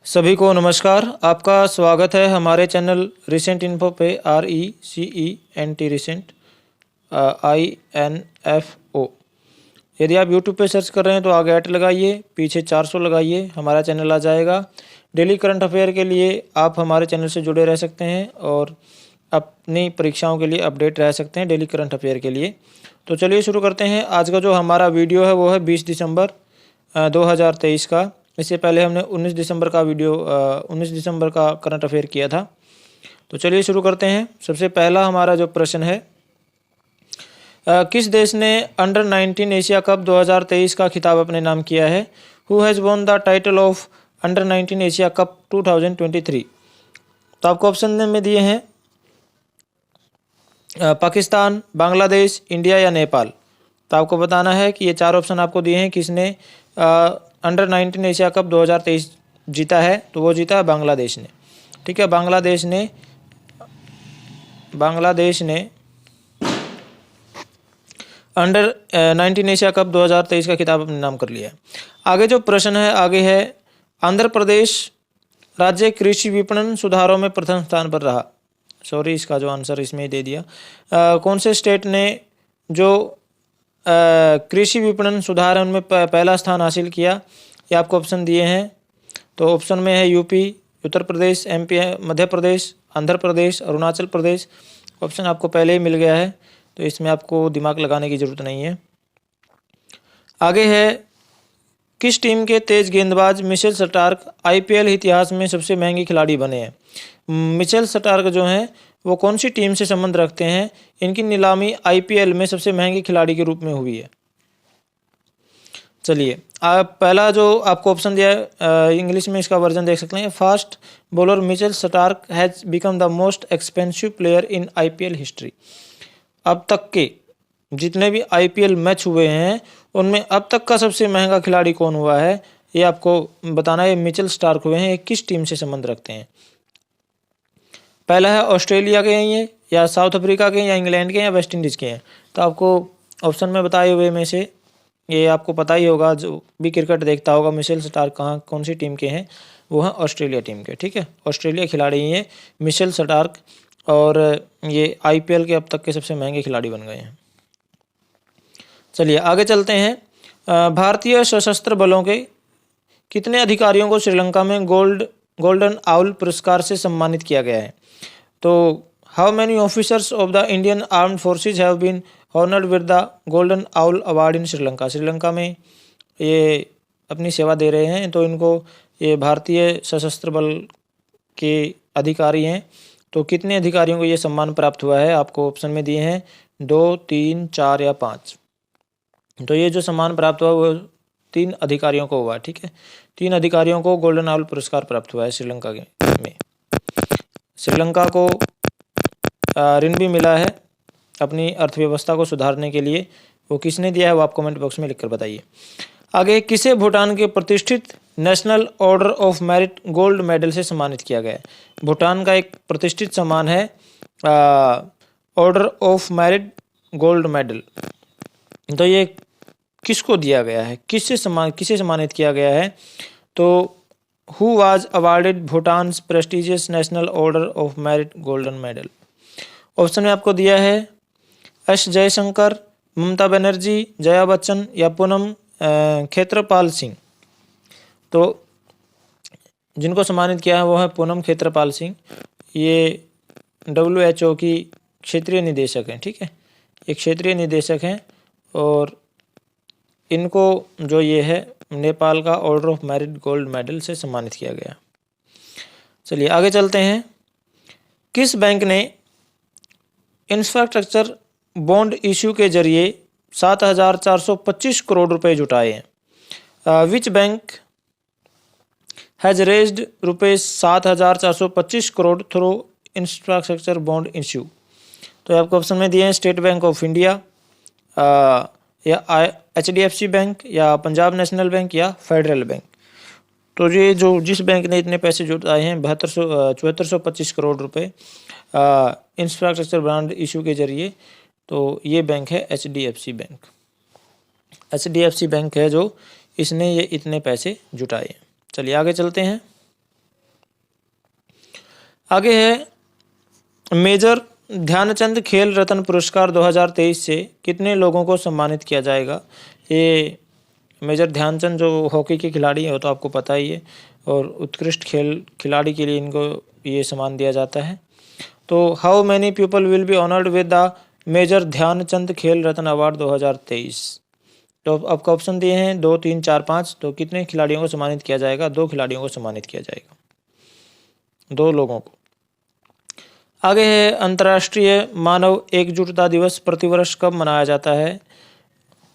सभी को नमस्कार। आपका स्वागत है हमारे चैनल रिसेंट इन्फो पे। RECENT recent INFO। यदि आप यूट्यूब पे सर्च कर रहे हैं तो आगे @ लगाइए, पीछे 400 लगाइए, हमारा चैनल आ जाएगा। डेली करंट अफेयर के लिए आप हमारे चैनल से जुड़े रह सकते हैं और अपनी परीक्षाओं के लिए अपडेट रह सकते हैं डेली करंट अफेयर के लिए। तो चलिए शुरू करते हैं। आज का जो हमारा वीडियो है वो है 20 दिसंबर 2023 का। इससे पहले हमने 19 दिसंबर का करंट अफेयर किया था। तो चलिए शुरू करते हैं। सबसे पहला हमारा जो प्रश्न है, किस देश ने अंडर 19 एशिया कप 2023 का खिताब अपने नाम किया है? Who has won the title of under 19 Asia cup 2023? तो आपको ऑप्शन में दिए हैं पाकिस्तान, बांग्लादेश, इंडिया या नेपाल। तो आपको बताना है कि ये 4 ऑप्शन आपको दिए हैं, किसने अंडर 19 एशिया कप 2023 जीता है। तो वो जीता है बांग्लादेश ने। ठीक है, बांग्लादेश ने अंडर 19 एशिया कप 2023 का खिताब अपने नाम कर लिया है। आगे जो प्रश्न है आगे है, आंध्र प्रदेश राज्य कृषि विपणन सुधारों में प्रथम स्थान पर रहा। सॉरी, इसका जो आंसर इसमें ही दे दिया। कौन से स्टेट ने जो कृषि विपणन सुधार उनमें पहला स्थान हासिल किया? ये आपको ऑप्शन दिए हैं। तो ऑप्शन में है UP, Uttar Pradesh, MP, Madhya Pradesh, Andhra Pradesh, Arunachal Pradesh. Option आपको पहले ही मिल गया है, तो इसमें आपको दिमाग लगाने की ज़रूरत नहीं है। आगे है, किस टीम के तेज गेंदबाज मिचेल स्टार्क IPL इतिहास में सबसे महंगे खिलाड़ी बने हैं? मिचेल स्टार्क जो हैं वो कौन सी टीम से संबंध रखते हैं? इनकी नीलामी IPL में सबसे महंगे खिलाड़ी के रूप में हुई है। चलिए, पहला जो आपको ऑप्शन दिया है, इंग्लिश में इसका वर्जन देख सकते हैं। Fast bowler Mitchell Starc has become the most expensive player in IPL history. अब तक के जितने भी IPL मैच हुए हैं उनमें अब तक का सबसे महंगा खिलाड़ी कौन हुआ है, ये आपको बताना है। मिचेल स्टार्क हुए हैं, ये किस टीम से संबंध रखते हैं? पहला है ऑस्ट्रेलिया के हैं ये, या साउथ अफ्रीका के, या इंग्लैंड के, या वेस्ट इंडीज़ के हैं। तो आपको ऑप्शन में बताए हुए में से ये आपको पता ही होगा, जो भी क्रिकेट देखता होगा, मिचेल स्टार्क कौन सी टीम के हैं? वो हैं ऑस्ट्रेलिया टीम के। ठीक है, ऑस्ट्रेलिया खिलाड़ी ही हैं मिचेल स्टार्क, और ये IPL के अब तक के सबसे महंगे खिलाड़ी बन गए हैं। चलिए आगे चलते हैं। भारतीय सशस्त्र बलों के कितने अधिकारियों को श्रीलंका में गोल्डन आउल पुरस्कार से सम्मानित किया गया है? तो how many officers of the Indian armed forces have been honoured with the golden owl award in Sri Lanka? Sri Lanka में ये अपनी सेवा दे रहे हैं, तो इनको ये भारतीय सशस्त्र बल के अधिकारी हैं। तो कितने अधिकारियों को ये सम्मान प्राप्त हुआ है? आपको ऑप्शन में दिए हैं 2, 3, 4 या 5। तो ये जो सम्मान प्राप्त हुआ वो 3 अधिकारियों को हुआ। ठीक है, 3 अधिकारियों को गोल्डन आउल पुरस्कार प्राप्त हुआ है श्रीलंका में। श्रीलंका को ऋण भी मिला है अपनी अर्थव्यवस्था को सुधारने के लिए। वो किसने दिया है वो आप कमेंट बॉक्स में लिखकर बताइए। आगे, किसे भूटान के प्रतिष्ठित national order of merit gold medal से सम्मानित किया गया है? भूटान का एक प्रतिष्ठित सम्मान है order of merit gold medal. तो ये किसको दिया गया है, किसे सम्मानित किया गया है? तो who was awarded Bhutan's prestigious national order of merit golden medal? Option में आपको दिया है S जयशंकर, ममता बनर्जी, जया बच्चन या पूनम खेत्रपाल सिंह। तो जिनको सम्मानित किया है वो है पूनम खेत्रपाल सिंह। ये WHO की क्षेत्रीय निदेशक हैं। ठीक है, ये क्षेत्रीय निदेशक हैं, और इनको जो ये है नेपाल का order of merit gold medal से सम्मानित किया गया। चलिए आगे चलते हैं। किस बैंक ने इंफ्रास्ट्रक्चर बॉन्ड इश्यू के जरिए 7,425 करोड़ रुपए जुटाए हैं? Which bank has raised ₹7,425 crore through infrastructure bond issue? तो आपको ऑप्शन में दिए हैं स्टेट बैंक ऑफ इंडिया, या HDFC बैंक, या पंजाब नेशनल बैंक, या फेडरल बैंक। तो ये जो जिस बैंक ने इतने पैसे जुटाए हैं 7425 करोड़ रुपए इंफ्रास्ट्रक्चर बॉन्ड इशू के जरिए, तो ये बैंक है HDFC बैंक। HDFC बैंक है जो इसने ये इतने पैसे जुटाए। चलिए आगे चलते हैं। आगे है मेजर ध्यानचंद खेल रत्न पुरस्कार 2023 से कितने लोगों को सम्मानित किया जाएगा। ये मेजर ध्यानचंद जो हॉकी के खिलाड़ी हैं वो तो आपको पता ही है, और उत्कृष्ट खेल खिलाड़ी के लिए इनको ये सम्मान दिया जाता है। तो how many people will be honoured with the major Dhyan Chand Khel Ratna award 2023। तो आपका ऑप्शन दिए हैं 2, 3, 4, 5। तो कितने खिलाड़ियों को सम्मानित किया जाएगा? 2 खिलाड़ियों को सम्मानित किया जाएगा, 2 लोगों को। आगे है अंतर्राष्ट्रीय मानव एकजुटता दिवस प्रतिवर्ष कब मनाया जाता है?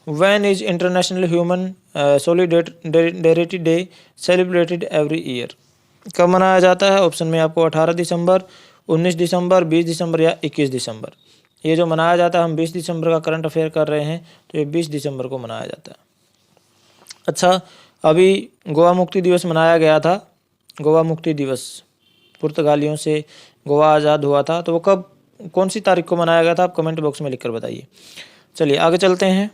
When is International Human Solidarity Day celebrated every year? कब मनाया जाता है? ऑप्शन में आपको 18 दिसंबर, 19 दिसंबर, 20 दिसंबर या 21 दिसंबर। ये जो मनाया जाता है, हम 20 दिसंबर का करंट अफेयर कर रहे हैं, तो ये 20 दिसंबर को मनाया जाता है। अच्छा, अभी गोवा मुक्ति दिवस मनाया गया था। गोवा मुक्ति दिवस, पुर्तगालियों से गोवा आज़ाद हुआ था, तो वो कब, कौन सी तारीख को मनाया गया था? आप कमेंट बॉक्स में लिखकर बताइए। चलिए आगे चलते हैं।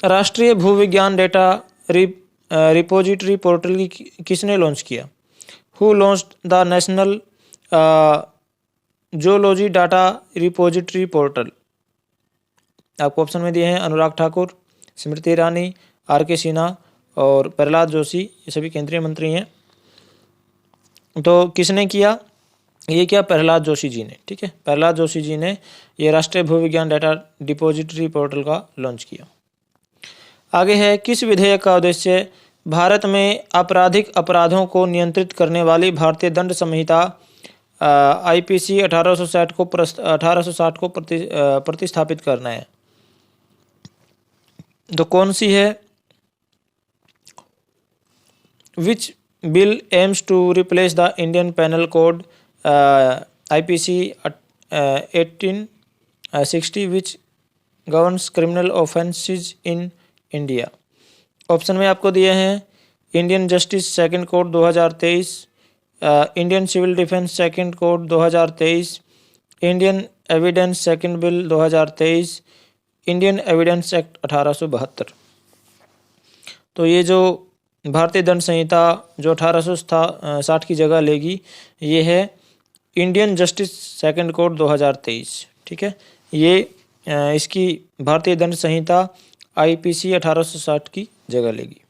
राष्ट्रीय भूविज्ञान डेटा रिपोजिटरी पोर्टल की किसने लॉन्च किया? Who launched the national zoology data repository portal? आपको ऑप्शन में दिए हैं अनुराग ठाकुर, स्मृति ईरानी, आर.के. सिन्हा और प्रहलाद जोशी। ये सभी केंद्रीय मंत्री हैं। तो किसने किया? ये क्या, प्रहलाद जोशी जी ने। ठीक है, प्रहलाद जोशी जी ने ये राष्ट्रीय भूविज्ञान डाटा डिपोजिटरी पोर्टल का लॉन्च किया। आगे है किस विधेयक का उद्देश्य भारत में आपराधिक अपराधों को नियंत्रित करने वाली भारतीय दंड संहिता IPC 1860 को प्रतिस्थापित करना है? तो कौन सी है? Which bill aims to replace the Indian penal code IPC 1860 which governs criminal offences in India? Option में आपको दिए हैं Indian justice second code 2023, Indian civil defence second code 2023, Indian evidence second bill 2023, Indian evidence act 1872। तो ये जो भारतीय दंड संहिता जो 1860 की जगह लेगी, ये है इंडियन जस्टिस सेकंड कोड 2023। ठीक है, ये इसकी भारतीय दंड संहिता IPC 1860 की जगह लेगी।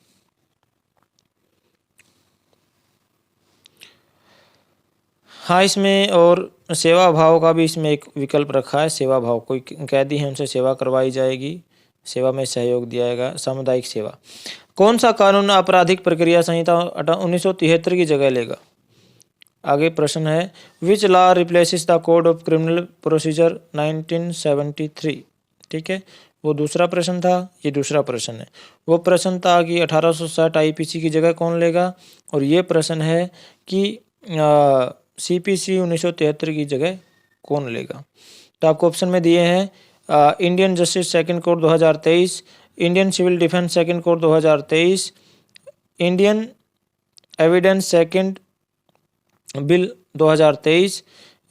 हाँ, इसमें और सेवा भाव का भी इसमें एक विकल्प रखा है। सेवा भाव, कोई कैदी है उनसे सेवा करवाई जाएगी, सेवा में सहयोग दिया जाएगा, सामुदायिक सेवा। कौन सा कानून आपराधिक प्रक्रिया संहिता 1973 की जगह लेगा? आगे प्रश्न है which law replaces the code of criminal procedure 1973। ठीक है, वो दूसरा प्रश्न था, ये दूसरा प्रश्न है। वो प्रश्न था कि 1860 IPC की जगह कौन लेगा, और ये प्रश्न है कि CPC 1973 की जगह कौन लेगा। तो आपको ऑप्शन में दिए हैं Indian justice second code 2023, Indian civil defence second code 2023, Indian evidence second bill 2023,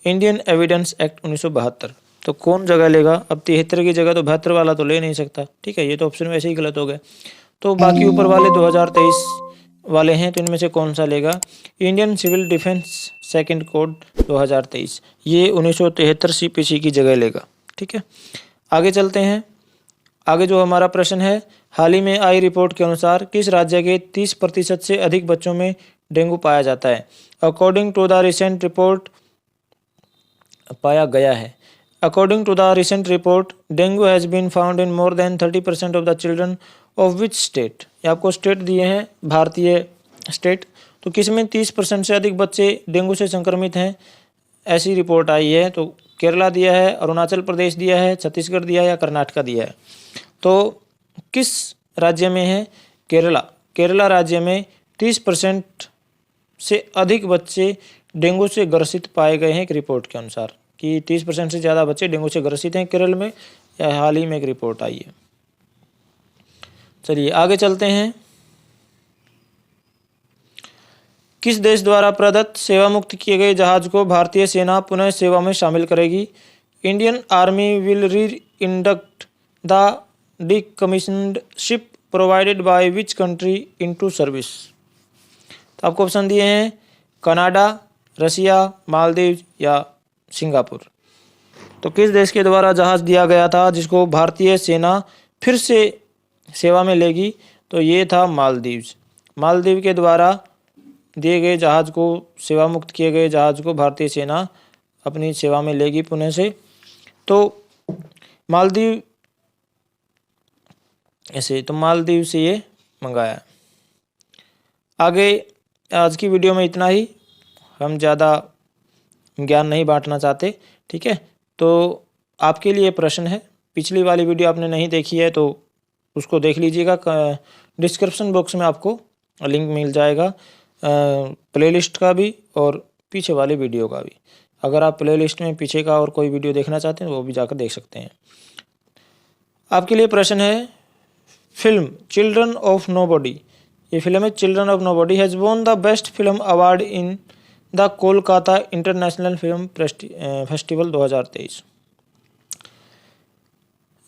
Indian evidence act 1972। तो कौन जगह लेगा? अब 73 की जगह तो 72 वाला तो ले नहीं सकता। ठीक है, ये तो ऑप्शन वैसे ही गलत हो गए। तो बाकी ऊपर वाले 2023 वाले हैं, तो इनमें से कौन सा लेगा? Indian civil defence second code 2023, ये 1973 CPC की जगह लेगा। ठीक है, आगे चलते हैं। आगे जो हमारा प्रश्न है, हाल ही में आई रिपोर्ट के अनुसार किस राज्य के 30% से अधिक बच्चों में डेंगू पाया जाता है? According to the recent report, पाया गया है। According to the recent report, dengue has been found in more than 30% of the children of which state? ये आपको स्टेट दिए हैं, भारतीय स्टेट। तो किस में 30% से अधिक बच्चे डेंगू से संक्रमित हैं, ऐसी रिपोर्ट आई है। तो केरला दिया है, अरुणाचल प्रदेश दिया है, छत्तीसगढ़ दिया है या कर्नाटका दिया है। तो किस राज्य में है? केरला। केरला राज्य में 30% से अधिक बच्चे डेंगू से ग्रसित पाए गए हैं एक रिपोर्ट के अनुसार, कि 30% से ज़्यादा बच्चे डेंगू से ग्रसित हैं केरल में, या हाल ही में एक रिपोर्ट आई है। चलिए आगे चलते हैं। किस देश द्वारा प्रदत्त सेवा मुक्त किए गए जहाज को भारतीय सेना पुनः सेवा में शामिल करेगी? Indian army will reinduct the decommissioned ship provided by which country into service? तो आपको ऑप्शन दिए हैं कनाडा, रसिया, मालदीव या सिंगापुर। तो किस देश के द्वारा जहाज दिया गया था जिसको भारतीय सेना फिर से सेवा में लेगी? तो ये था मालदीव। मालदीव के द्वारा दिए गए जहाज को, सेवा मुक्त किए गए जहाज को भारतीय सेना अपनी सेवा में लेगी पुणे से। तो मालदीव मालदीव से ये मंगाया। आगे आज की वीडियो में इतना ही, हम ज़्यादा ज्ञान नहीं बांटना चाहते, ठीक है। तो आपके लिए प्रश्न है, पिछली वाली वीडियो आपने नहीं देखी है तो उसको देख लीजिएगा। डिस्क्रिप्शन बॉक्स में आपको लिंक मिल जाएगा प्लेलिस्ट का भी और पीछे वाली वीडियो का भी। अगर आप प्लेलिस्ट में पीछे का और कोई वीडियो देखना चाहते हैं वो भी जाकर देख सकते हैं। आपके लिए प्रश्न है, फिल्म चिल्ड्रन ऑफ नोबॉडी, ये फिल्म है children of nobody, has won the best film award in the Kolkata international film festival 2023।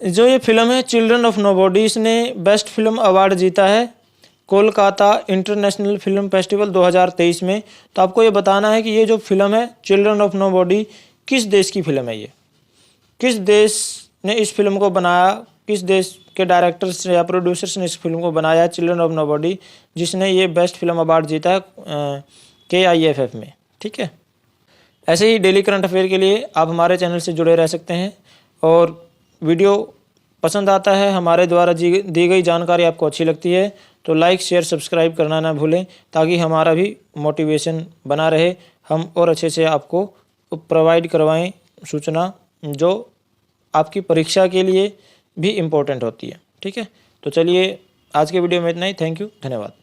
जो ये फिल्म है चिल्ड्रन ऑफ नोबॉडी, इसने बेस्ट फिल्म अवार्ड जीता है कोलकाता इंटरनेशनल फिल्म फेस्टिवल 2023 में। तो आपको ये बताना है कि ये जो फिल्म है चिल्ड्रन ऑफ नोबॉडी किस देश की फिल्म है, ये किस देश ने इस फिल्म को बनाया, किस देश के डायरेक्टर्स या प्रोड्यूसर्स ने इस फिल्म को बनाया चिल्ड्रन ऑफ नोबॉडी, जिसने ये बेस्ट फिल्म अवार्ड जीता है KIFF में, ठीक है। ऐसे ही डेली करंट अफेयर के लिए आप हमारे चैनल से जुड़े रह सकते हैं। और वीडियो पसंद आता है, हमारे द्वारा दी गई जानकारी आपको अच्छी लगती है तो लाइक शेयर सब्सक्राइब करना ना भूलें, ताकि हमारा भी मोटिवेशन बना रहे, हम और अच्छे से आपको प्रोवाइड करवाएं सूचना जो आपकी परीक्षा के लिए भी इम्पोर्टेंट होती है, ठीक है। तो चलिए आज के वीडियो में इतना ही। थैंक यू, धन्यवाद।